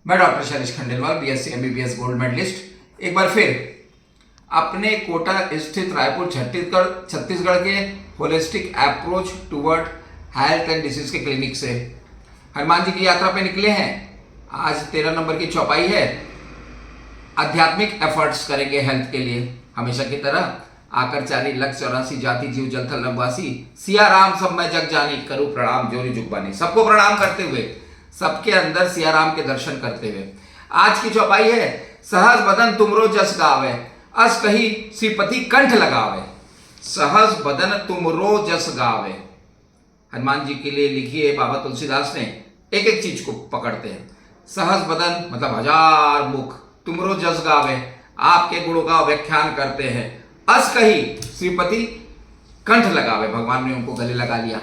मैं doctor Shailesh Khandelwal, BSc MBBS gold medallist, एक बार फिर अपने कोटा स्थित रायपुर छत्तीसगढ़ के holistic approach toward health and disease के क्लिनिक से हनुमान जी की यात्रा पे निकले हैं। आज 13 नंबर की चौपाई है। आध्यात्मिक एफर्ट्स करेंगे हेल्थ के लिए। हमेशा की तरह आकर 4,84,84 जाति जीव जल थल नभवासी, सिया राम सब मैं जग जानी, करूँ प्रणाम जोरी जुगबानी। सबको प्रणाम करते हुए, सबके अंदर सिया राम के दर्शन करते हुए आज की चौपाई है। सहज बदन तुमरो जस गावे, अस कही श्रीपति कंठ लगावे। सहज बदन तुमरो जस गावे, हनुमान जी के लिए लिखी है बाबा तुलसीदास ने। एक एक चीज को पकड़ते हैं। सहज बदन मतलब हजार मुख, तुमरो जस गावे आपके गुणों का व्याख्यान करते हैं। अस कही श्रीपति कंठ लगावे, भगवान ने उनको गले लगा लिया।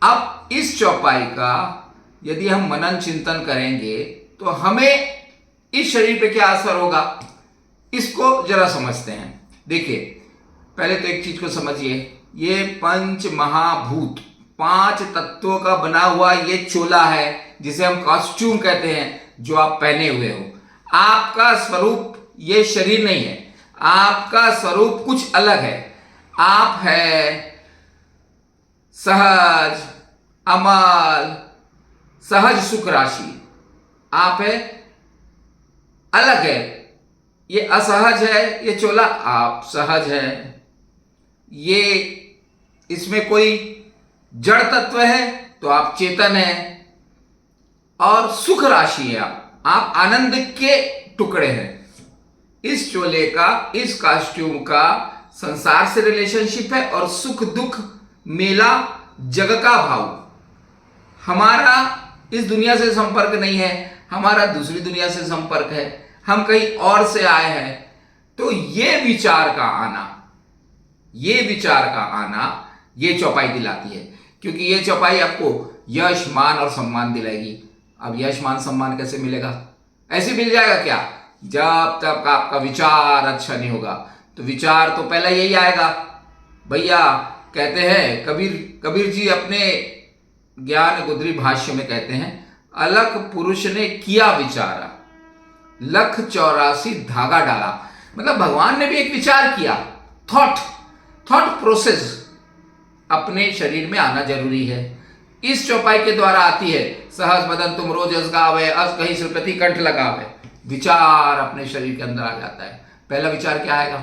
अब इस चौपाई का यदि हम मनन चिंतन करेंगे तो हमें इस शरीर पे क्या असर होगा, इसको जरा समझते हैं। देखिए, पहले तो एक चीज को समझिए। ये पंच महाभूत, 5 तत्वों का बना हुआ ये चोला है, जिसे हम कॉस्ट्यूम कहते हैं, जो आप पहने हुए हो। आपका स्वरूप ये शरीर नहीं है, आपका स्वरूप कुछ अलग है। आप है सहज, अमल, सहज सुख राशि। आप है अलग है, ये असहज है ये चोला, आप सहज है। ये इसमें कोई जड़ तत्व है तो आप चेतन है, और सुख राशि है आप आनंद के टुकड़े हैं। इस चोले का, इस कॉस्ट्यूम का संसार से रिलेशनशिप है, और सुख दुख मेला जग का भाव। हमारा इस दुनिया से संपर्क नहीं है, हमारा दूसरी दुनिया से संपर्क है, हम कहीं और से आए हैं। तो ये विचार का आना ये चौपाई दिलाती है, क्योंकि ये चौपाई आपको यश मान और सम्मान दिलाएगी। अब यश मान सम्मान कैसे मिलेगा? ऐसे मिल जाएगा क्या? जब तक आपका विचार अच्छा नहीं होगा। तो विचार तो पहला यही आएगा भैया। कहते हैं कबीर जी अपने ज्ञान गुदरी भाष्य में कहते हैं, अलख पुरुष ने किया विचारा, लख 84 धागा डाला। मतलब भगवान ने भी एक विचार किया। थॉट प्रोसेस अपने शरीर में आना जरूरी है। इस चौपाई के द्वारा आती है। सहज बदन तुम रोज जस गावे, अस कहीं श्रीपति कंठ लगावे। विचार अपने शरीर के अंदर आ जाता है। पहला विचार क्या आएगा?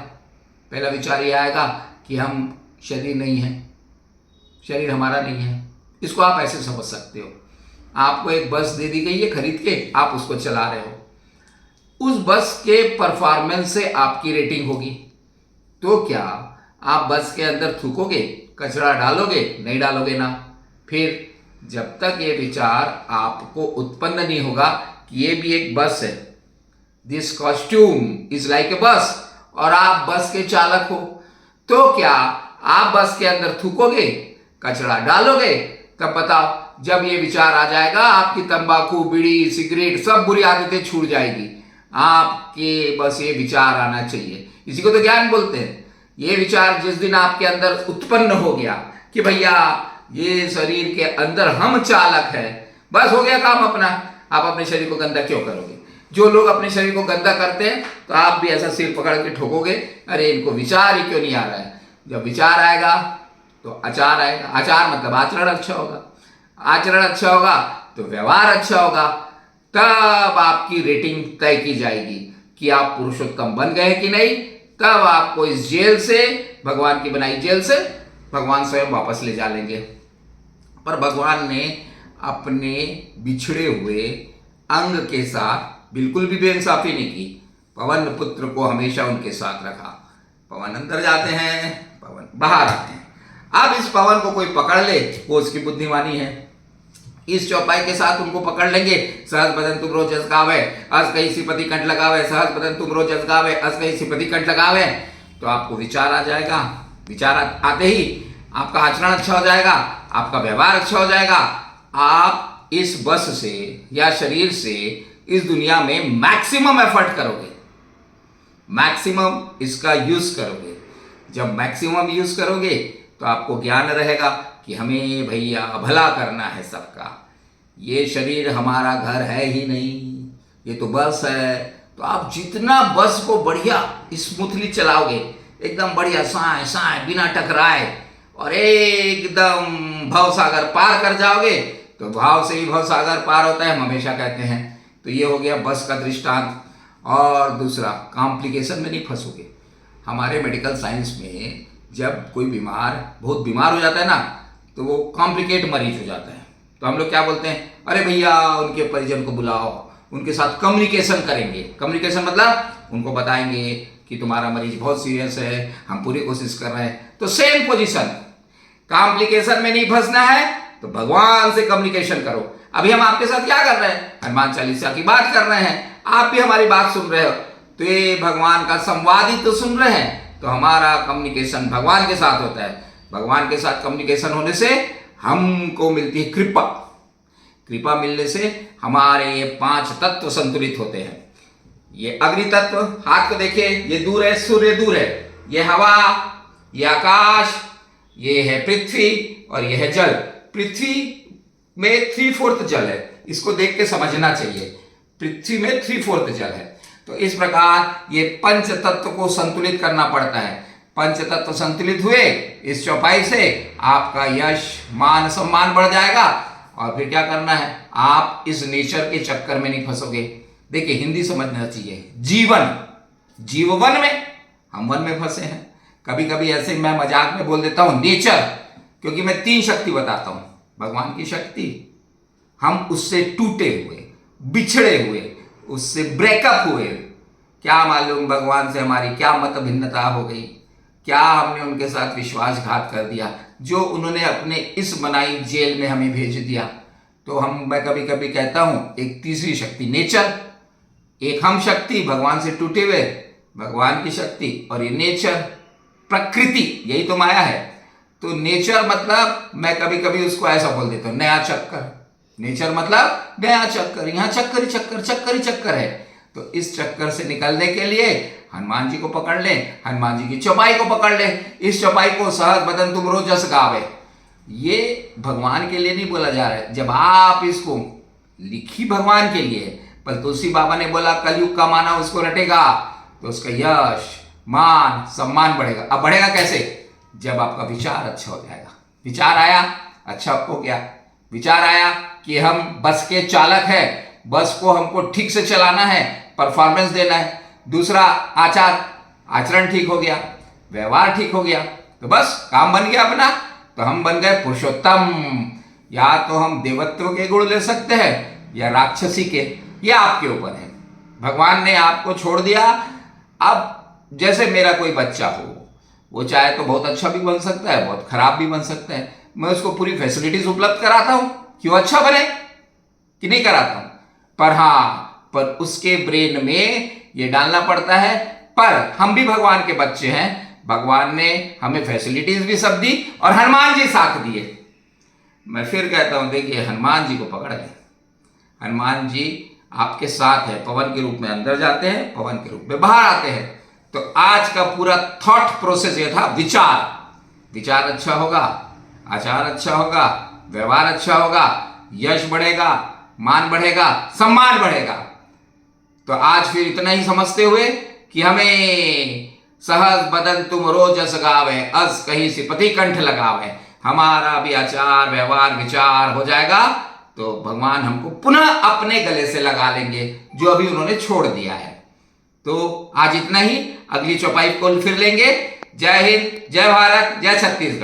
पहला विचार ये आएगा कि हम शरीर नहीं है, शरीर हमारा नहीं है। इसको आप ऐसे समझ सकते हो, आपको एक बस दे दी गई है खरीद के, आप उसको चला रहे हो। उस बस के परफॉर्मेंस से आपकी रेटिंग होगी। तो क्या आप बस के अंदर थूकोगे, कचरा डालोगे? नहीं डालोगे ना। फिर जब तक ये विचार आपको उत्पन्न नहीं होगा कि ये भी एक बस है, this costume is like a बस, और आप बस के चालक हो, तो क्या आप बस के अंदर थूकोगे, कचरा डालोगे? तब बताओ, जब ये विचार आ जाएगा, आपकी तंबाकू, बीड़ी, सिगरेट सब बुरी आदतें छूट जाएगी। आपके बस ये विचार आना चाहिए। इसी को तो ज्ञान बोलते हैं। ये विचार जिस दिन आपके अंदर उत्पन्न हो गया कि भैया ये शरीर के अंदर हम चालक है, बस हो गया काम अपना। आप अपने शरीर को गंदा क्यों करोगे? जो लोग अपने शरीर को गंदा करते हैं, तो आप भी ऐसा सिर पकड़ के ठोकोगे, अरे इनको विचार ही क्यों नहीं आ रहा है। जब विचार आएगा तो आचार आएगा। आचार मतलब आचरण अच्छा होगा, आचरण अच्छा होगा तो व्यवहार अच्छा होगा। तब आपकी रेटिंग तय की जाएगी कि आप पुरुषोत्तम बन गए कि नहीं। तब आपको इस जेल से, भगवान की बनाई जेल से, भगवान स्वयं वापस ले जा लेंगे। पर भगवान ने अपने बिछड़े हुए अंग के साथ बिल्कुल भी बेइंसाफी नहीं की। पवन पुत्र को हमेशा उनके साथ रखा। पवन अंदर जाते हैं, पवन बाहर आते हैं। अब इस पवन को कोई पकड़ ले, वो उसकी बुद्धिमानी है। इस चौपाई के साथ उनको पकड़ लेंगे। सहज बदन तुम रोज जस गावे, अस कहीं श्रीपति कंठ लगावे। सहज बदन तुम रोज जस गावे, अस कहीं श्रीपति कंठ लगावे। तो आपको विचार आ जाएगा। विचार आते ही आपका आचरण अच्छा हो जाएगा, आपका व्यवहार अच्छा हो जाएगा। आप इस बस से या शरीर से इस दुनिया में मैक्सिमम एफर्ट करोगे, मैक्सिमम इसका यूज करोगे। जब मैक्सिमम यूज करोगे तो आपको ज्ञान रहेगा कि हमें भैया भला करना है सबका। ये शरीर हमारा घर है ही नहीं, ये तो बस है। तो आप जितना बस को बढ़िया स्मूथली चलाओगे, एकदम बढ़िया साए साए बिना टकराए, और एकदम भवसागर पार कर जाओगे, तो भाव से ही भवसागर पार होता है, हम हमेशा कहते हैं। तो ये हो गया बस का दृष्टांत। और दूसरा, कॉम्प्लिकेशन में नहीं फंसोगे। हमारे मेडिकल साइंस में जब कोई बहुत बीमार हो जाता है ना, तो वो कॉम्प्लिकेट मरीज हो जाता है। तो हम लोग क्या बोलते हैं, अरे भैया उनके परिजन को बुलाओ, उनके साथ कम्युनिकेशन करेंगे। कम्युनिकेशन मतलब उनको बताएंगे कि तुम्हारा मरीज बहुत सीरियस है, हम पूरी कोशिश कर रहे हैं। तो सेम पोजीशन, कॉम्प्लिकेशन में नहीं फंसना है तो भगवान से कम्युनिकेशन करो। अभी हम आपके साथ क्या कर रहे हैं, हनुमान चालीसा की बात कर रहे हैं, आप भी हमारी बात सुन रहे हो, तो ये भगवान का संवाद ही तो सुन रहे हैं। तो हमारा कम्युनिकेशन भगवान के साथ होता है। भगवान के साथ कम्युनिकेशन होने से हमको मिलती है कृपा। कृपा मिलने से हमारे ये 5 तत्व संतुलित होते हैं। ये अग्नि तत्व, हाथ को देखिए, ये दूर है, सूर्य दूर है, ये हवा, ये आकाश, ये है पृथ्वी, और ये है जल। पृथ्वी में 3/4 जल है, इसको देख के समझना चाहिए। पृथ्वी में 3/4 जल है। तो इस प्रकार ये पंच तत्व को संतुलित करना पड़ता है। पंच तत्व संतुलित हुए इस चौपाई से, आपका यश मान सम्मान बढ़ जाएगा। और फिर क्या करना है, आप इस नेचर के चक्कर में नहीं फंसोगे। देखिए हिंदी समझना चाहिए। जीवन में, हम वन में फंसे हैं। कभी कभी ऐसे मैं मजाक में बोल देता हूं नेचर, क्योंकि मैं 3 शक्ति बताता हूं। भगवान की शक्ति, हम उससे टूटे हुए, बिछड़े हुए, उससे ब्रेकअप हुए, क्या मालूम भगवान से हमारी क्या मत भिन्नता हो गई, क्या हमने उनके साथ विश्वासघात कर दिया, जो उन्होंने अपने इस बनाई जेल में हमें भेज दिया। तो मैं कभी कभी कहता हूं, एक तीसरी शक्ति नेचर, एक हम शक्ति भगवान से टूटे हुए, भगवान की शक्ति, और ये नेचर प्रकृति, यही तो माया है। तो नेचर मतलब मैं कभी कभी उसको ऐसा बोल देता हूं, नया चक्कर। नेचर मतलब नया चक्कर, यहाँ चक्कर ही चक्कर, चक्कर ही चक्कर है। तो इस चक्कर से निकलने के लिए हनुमान जी को पकड़ ले, हनुमान जी की चौपाई को पकड़ ले। इस चौपाई को सहज बदन तुम रोज जस गावे, ये भगवान के लिए नहीं बोला जा रहा है। जब आप इसको लिखी भगवान के लिए, पर तुलसी बाबा ने बोला कलयुग का माना उसको रटेगा, तो उसका यश मान सम्मान बढ़ेगा। अब बढ़ेगा कैसे, जब आपका विचार अच्छा हो जाएगा। विचार आया, अच्छा हो गया। विचार आया कि हम बस के चालक है, बस को हमको ठीक से चलाना है, परफॉर्मेंस देना है। दूसरा आचरण ठीक हो गया, व्यवहार ठीक हो गया, तो बस काम बन गया अपना। तो हम बन गए पुरुषोत्तम। या तो हम देवत्व के गुण ले सकते हैं या राक्षसी के, ये आपके ऊपर है। भगवान ने आपको छोड़ दिया। अब जैसे मेरा कोई बच्चा हो, वो चाहे तो बहुत अच्छा भी बन सकता है, बहुत खराब भी बन सकता है। मैं उसको पूरी फैसिलिटीज उपलब्ध कराता हूं कि वो अच्छा बने, कि नहीं कराता हूं। पर हाँ, पर उसके ब्रेन में ये डालना पड़ता है। पर हम भी भगवान के बच्चे हैं, भगवान ने हमें फैसिलिटीज भी सब दी, और हनुमान जी साथ दिए। मैं फिर कहता हूं, देखिए हनुमान जी को पकड़ लें। हनुमान जी आपके साथ है, पवन के रूप में अंदर जाते हैं, पवन के रूप में बाहर आते हैं। तो आज का पूरा थॉट प्रोसेस ये था, विचार अच्छा होगा, आचार अच्छा होगा, व्यवहार अच्छा होगा, यश बढ़ेगा, मान बढ़ेगा, सम्मान बढ़ेगा। तो आज फिर इतना ही समझते हुए कि हमें सहज बदन तुम रोज जस गावे, अस कहीं सिपति कंठ लगावे, हमारा भी आचार व्यवहार विचार हो जाएगा, तो भगवान हमको पुनः अपने गले से लगा लेंगे, जो अभी उन्होंने छोड़ दिया है। तो आज इतना ही, अगली चौपाई को फिर लेंगे। जय हिंद, जय भारत, जय छत्तीसगढ़।